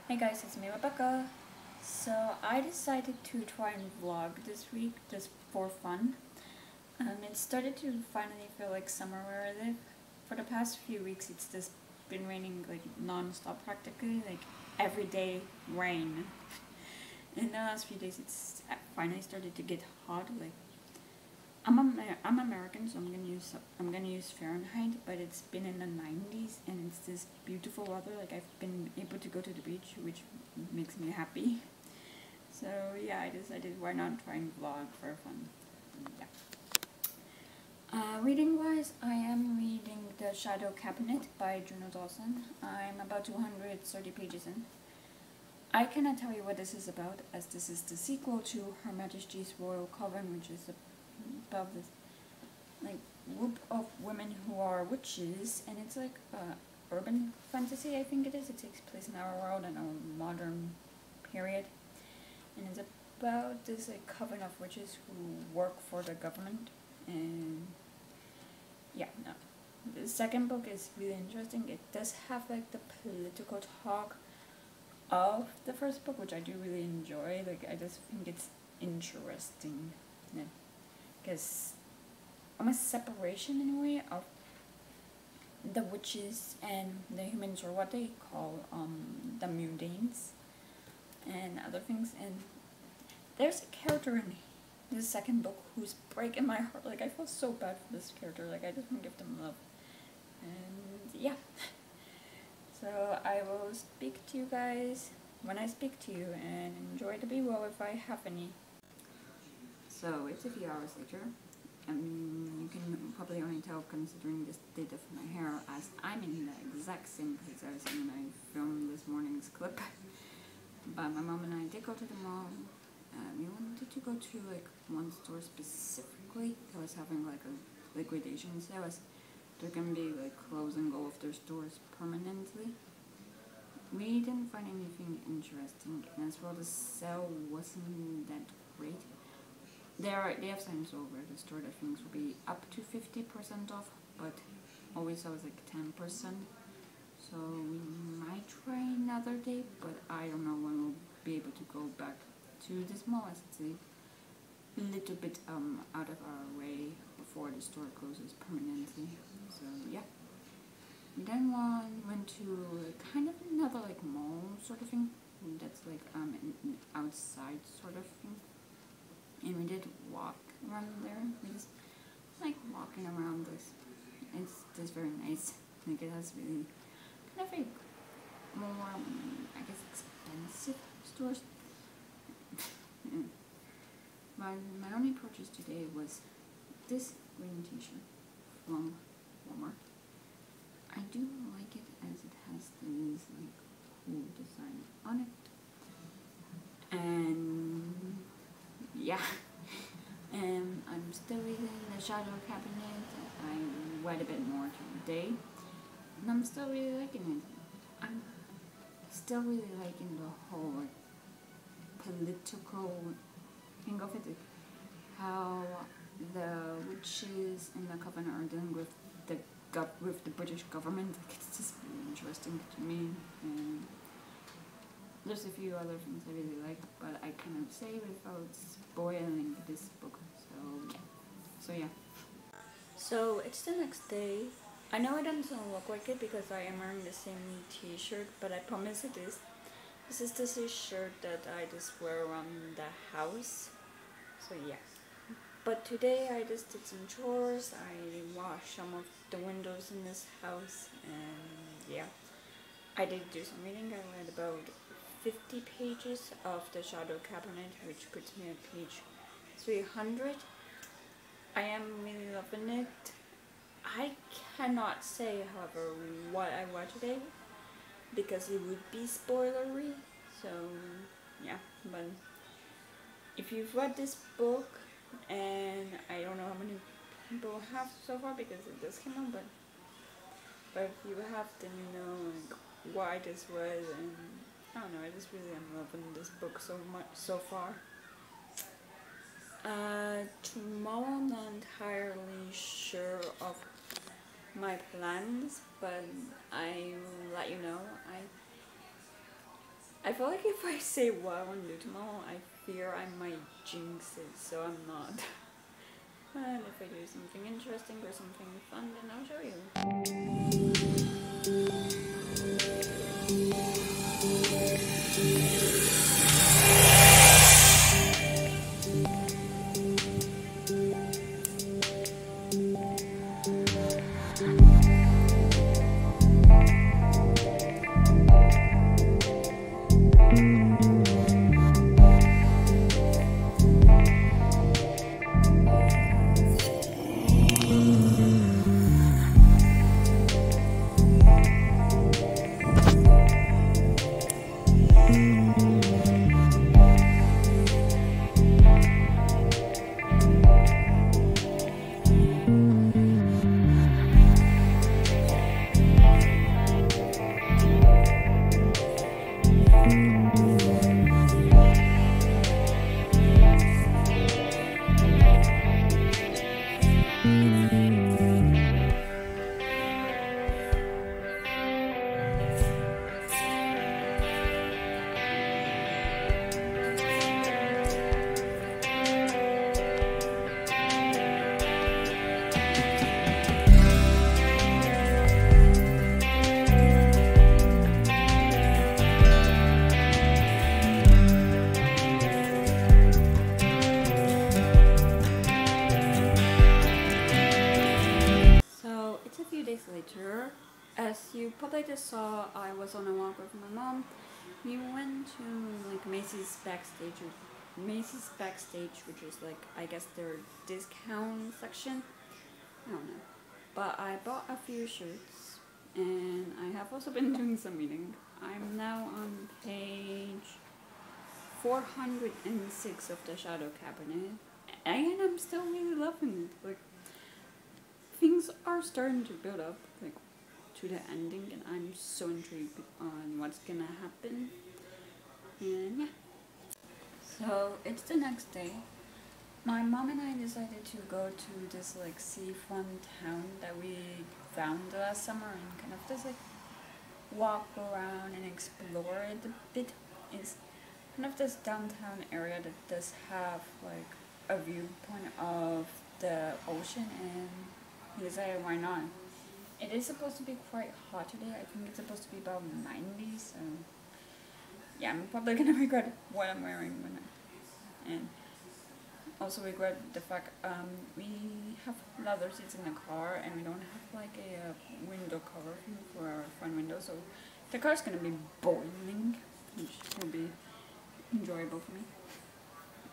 Hey guys, it's me Rebecca. So I decided to try and vlog this week just for fun. It started to finally feel like summer where I live. For the past few weeks it's just been raining like non-stop practically, like every day rain. In the last few days it's finally started to get hot. Like I'm American, so I'm gonna use Fahrenheit, but it's been in the 90s and it's this beautiful weather. Like I've been able to go to the beach, which makes me happy. So yeah, I decided why not try and vlog for fun. Yeah. Reading wise, I am reading The Shadow Cabinet by Juno Dawson. I'm about 230 pages in. I cannot tell you what this is about, as this is the sequel to Her Majesty's Royal Coven, which is about this like group of women who are witches, and it's like urban fantasy. I think it is. It takes place in our world in a modern period, and it's about this like coven of witches who work for the government. And yeah, no. The second book is really interesting. It does have like the political talk of the first book, which I do really enjoy. Like I just think it's interesting, because almost separation in a way of the witches and the humans, or what they call the mundanes and other things. And there's a character in the second book who's breaking my heart. Like I feel so bad for this character. Like I just want to give them love. And yeah. So I will speak to you guys when I speak to you, and enjoy the B-roll if I have any. So it's a few hours later. You can probably only tell considering the state of my hair, as I'm in the exact same place I was in when I filmed this morning's clip. But my mom and I did go to the mall. We wanted to go to like one store specifically that was having like a liquidation sale, as they're gonna be like closing all of their stores permanently. We didn't find anything interesting, and as well the sale wasn't that great. They have signs over the store that things will be up to 50% off, but always saw was like 10%. So we might try another day, but I don't know when we'll be able to go back to this mall, as it's a little bit out of our way before the store closes permanently. So yeah. We then went to kind of another like mall sort of thing. That's like an outside sort of thing. And we did walk around there. We just like walking around this. It's just very nice. Like it has really kind of like more, I guess, expensive stores. My only purchase today was this green t-shirt from Walmart. I do like it as it has this like cool design on it. And yeah, and I'm still reading The Shadow Cabinet. I read a bit more today, and I'm still really liking it. I'm still really liking the whole like political thing of it, like how the witches in the coven are dealing with the British government. Like, it's just really interesting to me. And there's a few other things I really like, but I cannot say without spoiling this book. So yeah. So it's the next day. I know it doesn't look like it because I am wearing the same t-shirt, but I promise it is. This is the shirt that I just wear around the house. So yeah. But today I just did some chores. I washed some of the windows in this house, and yeah. I did do some reading. I read about 50 pages of The Shadow Cabinet, which puts me at page 300. I am really loving it. I cannot say, however, what I read today, because it would be spoilery. So yeah, but if you've read this book, and I don't know how many people have so far because it just came out, but if you have, then you know like why this was. And I don't know, I just really am loving this book so much so far. Tomorrow I'm not entirely sure of my plans, but I will let you know. I feel like if I say what I want to do tomorrow, I fear I might jinx it, so I'm not. And if I do something interesting or something fun, then I'll show you. Later, as you probably just saw, I was on a walk with my mom. We went to like Macy's backstage, which is like, I guess their discount section. I don't know, but I bought a few shirts, and I have also been doing some reading. I'm now on page 406 of the Shadow Cabinet, and I'm still really loving it. Like, things are starting to build up, like, to the ending, and I'm so intrigued on what's gonna happen. And yeah. So it's the next day. My mom and I decided to go to this like seafront town that we found last summer and kind of just like walk around and explore it a bit. It's kind of this downtown area that does have like a viewpoint of the ocean, and we decided why not. It is supposed to be quite hot today. I think it's supposed to be about 90, so yeah, I'm probably gonna regret what I'm wearing when and also regret the fact we have leather seats in the car, and we don't have like a window cover for our front window, so the car's gonna be boiling, which will be enjoyable for me.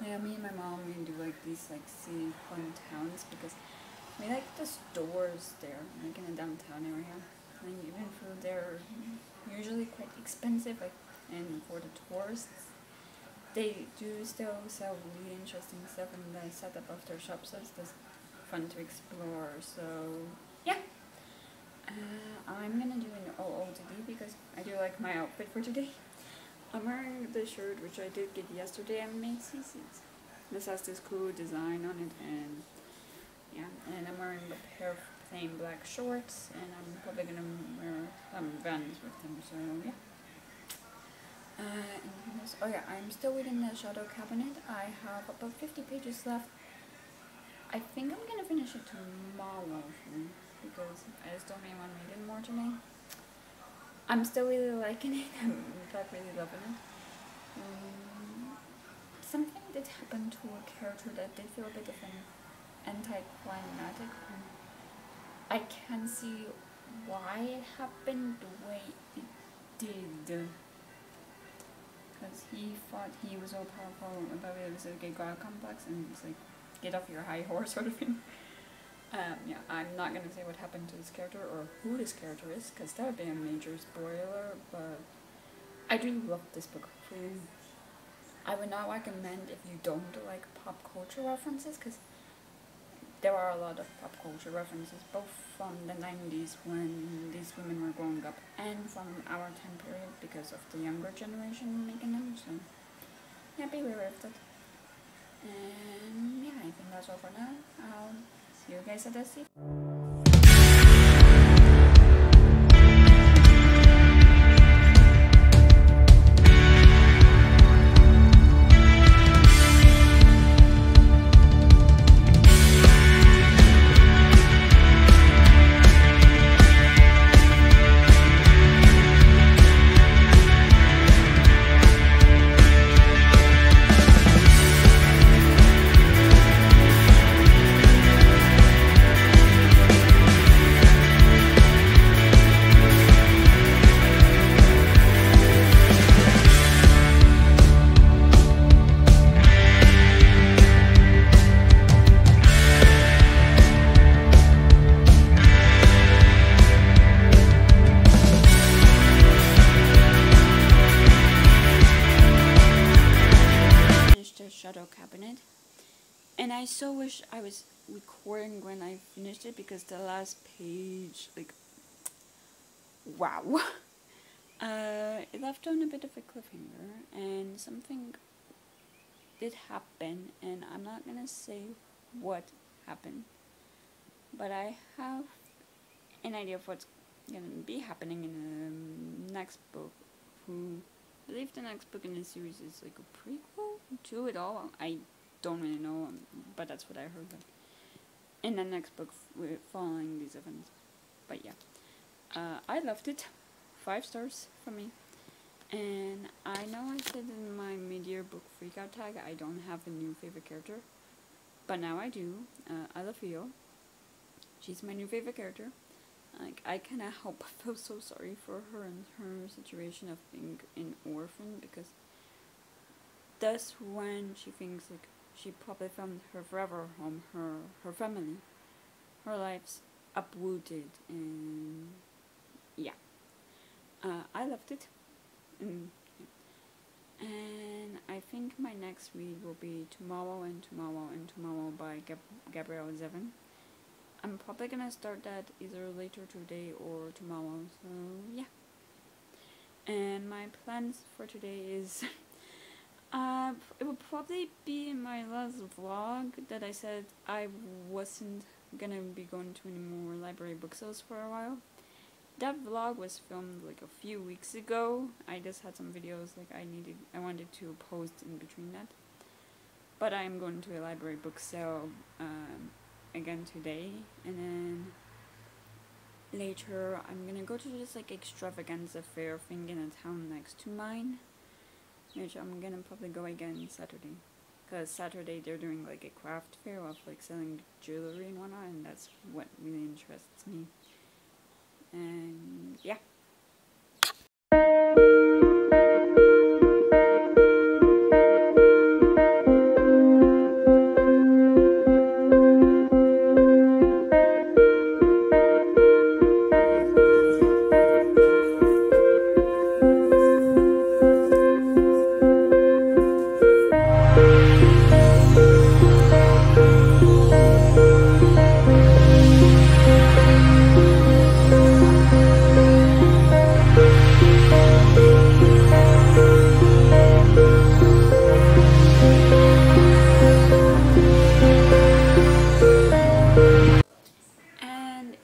Yeah, me and my mom, we do like these like seafront towns because we like the stores there, like in the downtown area. And even food there usually quite expensive, like, and for the tourists, they do still sell really interesting stuff in the setup of their shops, so it's just fun to explore. So yeah, I'm gonna do an OOTD because I do like my outfit for today. I'm wearing the shirt which I did get yesterday at Macy's. This has this cool design on it, and yeah, and I'm wearing a pair of plain black shorts, and I'm probably gonna wear Vans with them, so yeah. Oh yeah, I'm still reading the Shadow Cabinet. I have about 50 pages left. I think I'm gonna finish it tomorrow because I just don't really want to read it more today. I'm still really liking it. I'm in fact really loving it. Something did happen to a character that did feel a bit of an anticlimactic. I can see why it happened the way it did. Because he thought he was all powerful, but it was like a god complex, and it's like, get off your high horse sort of thing. Yeah, I'm not gonna say what happened to this character or who this character is, because that would be a major spoiler, but I do love this book. I would not recommend if you don't like pop culture references, because there are a lot of pop culture references, both from the 90s when these women were growing up, and from our time period because of the younger generation making them, so yeah, be aware of that. And yeah, I think that's all for now. I'll see you guys at the sea. I so wish I was recording when I finished it, because the last page, like, wow. It left on a bit of a cliffhanger, and something did happen, and I'm not gonna say what happened, but I have an idea of what's gonna be happening in the next book. Who I believe the next book in the series is like a prequel to it all. I don't really know, but that's what I heard. But in the next book, we're following these events. But yeah, I loved it. 5 stars for me. And I know I said in my mid-year book freakout tag I don't have a new favorite character, but now I do. I love Theo. She's my new favorite character. Like, I cannot help but feel so sorry for her and her situation of being an orphan, because that's when she thinks like she probably found her forever home, her family, her life's uprooted, and yeah, I loved it. And I think my next read will be Tomorrow and Tomorrow and Tomorrow by Gabrielle Zevin. I'm probably gonna start that either later today or tomorrow, so yeah. And my plans for today is it will probably be in my last vlog that I said I wasn't gonna be going to any more library book sales for a while. That vlog was filmed like a few weeks ago. I just had some videos like I wanted to post in between that. But I'm going to a library book sale again today, and then later I'm gonna go to this like extravaganza fair thing in a town next to mine, which I'm gonna probably go again Saturday, because Saturday they're doing like a craft fair of like selling jewelry and whatnot, and that's what really interests me. And yeah.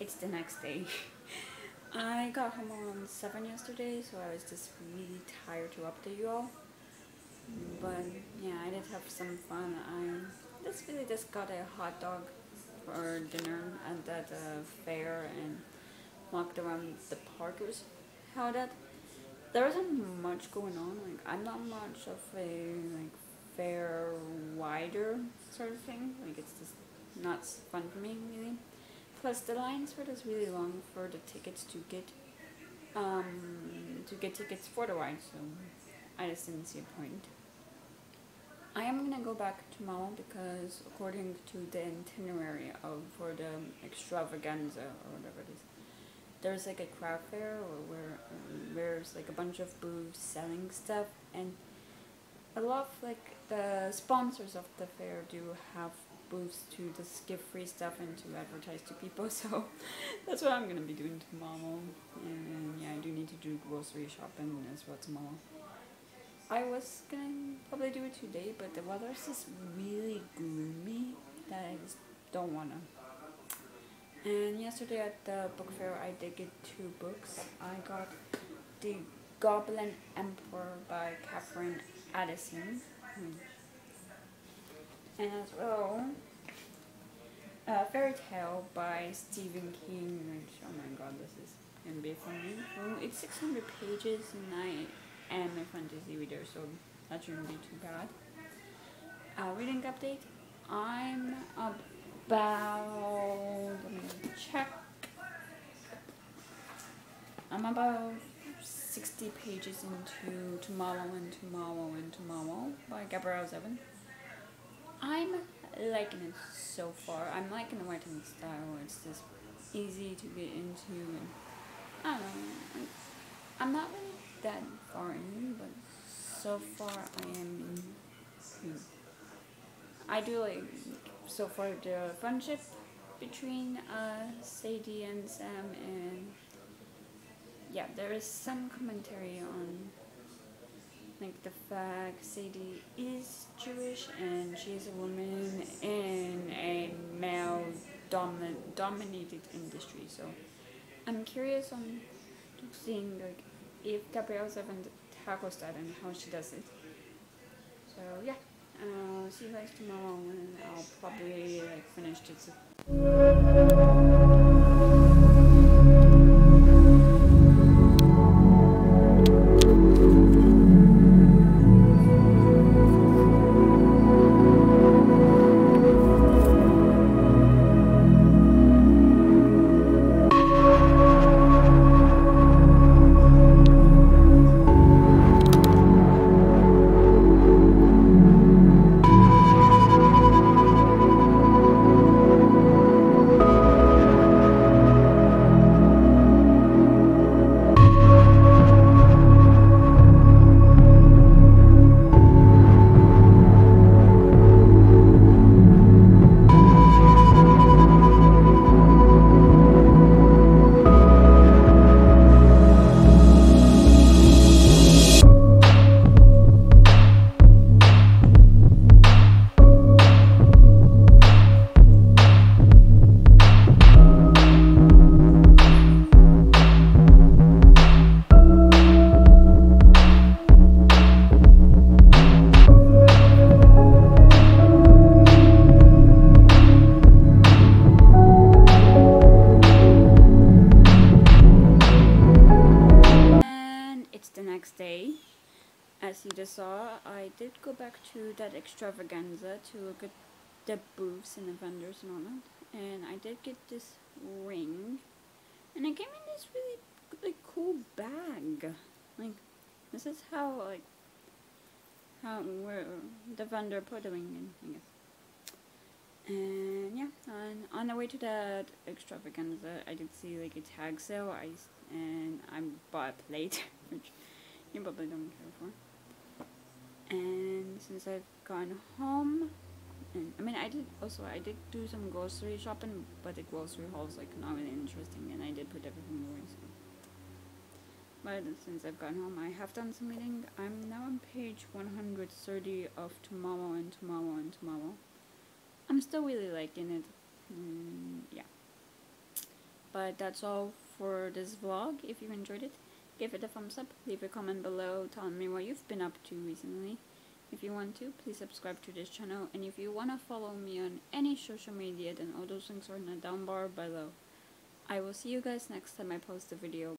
It's the next day. I got home around 7 yesterday, so I was just really tired to update you all. But yeah, I did have some fun. I just got a hot dog for dinner at that fair and walked around the park it was held at. There wasn't much going on. Like, I'm not much of a like fair wider sort of thing. Like, it's just not fun for me really. Plus, the lines were just really long for the tickets to get tickets for the ride, so I just didn't see a point. I am gonna go back tomorrow because according to the itinerary for the extravaganza or whatever it is, there's like a craft fair where there's like a bunch of booths selling stuff, and a lot of like the sponsors of the fair do have booths to just give free stuff and to advertise to people, so that's what I'm gonna be doing tomorrow. And yeah, I do need to do grocery shopping as well tomorrow. I was gonna probably do it today, but the weather's just really gloomy that I just don't wanna. And yesterday at the book fair I did get 2 books. I got The Goblin Emperor by Catherine Addison. And as well, Fairy Tale by Stephen King, which, oh my god, this is gonna be for me. Well, it's 600 pages and I am a fantasy reader, so that shouldn't be too bad. Reading update, I'm about, let me check, I'm about 60 pages into Tomorrow and Tomorrow and Tomorrow by Gabrielle Zevin. I'm liking it so far. I'm liking the writing style. It's just easy to get into, and I don't know. I'm not really that far in, but so far I am in. I do like so far the friendship between Sadie and Sam, and yeah, there is some commentary on like the fact Sadie is Jewish and she is a woman in a male dominated industry. So I'm curious on seeing like if Gabrielle's ever tackles that and how she does it. So yeah, I'll see you guys tomorrow and I'll probably like finish this. Day. As you just saw, I did go back to that extravaganza to look at the booths and the vendors and all that, and I did get this ring, and it came in this really like cool bag. Like this is how where the vendor put the ring in, I guess. And yeah, on the way to that extravaganza, I did see like a tag sale. I bought a plate, which you probably don't care for. And since I've gone home, and I mean I did do some grocery shopping, but the grocery haul's like not really interesting, and I did put everything away. So. But since I've gone home, I have done some reading. I'm now on page 130 of Tomorrow and Tomorrow and Tomorrow. I'm still really liking it. Yeah. But that's all for this vlog. If you enjoyed it, give it a thumbs up, leave a comment below telling me what you've been up to recently. If you want to, please subscribe to this channel, and if you want to follow me on any social media, then all those links are in the down bar below. I will see you guys next time I post a video.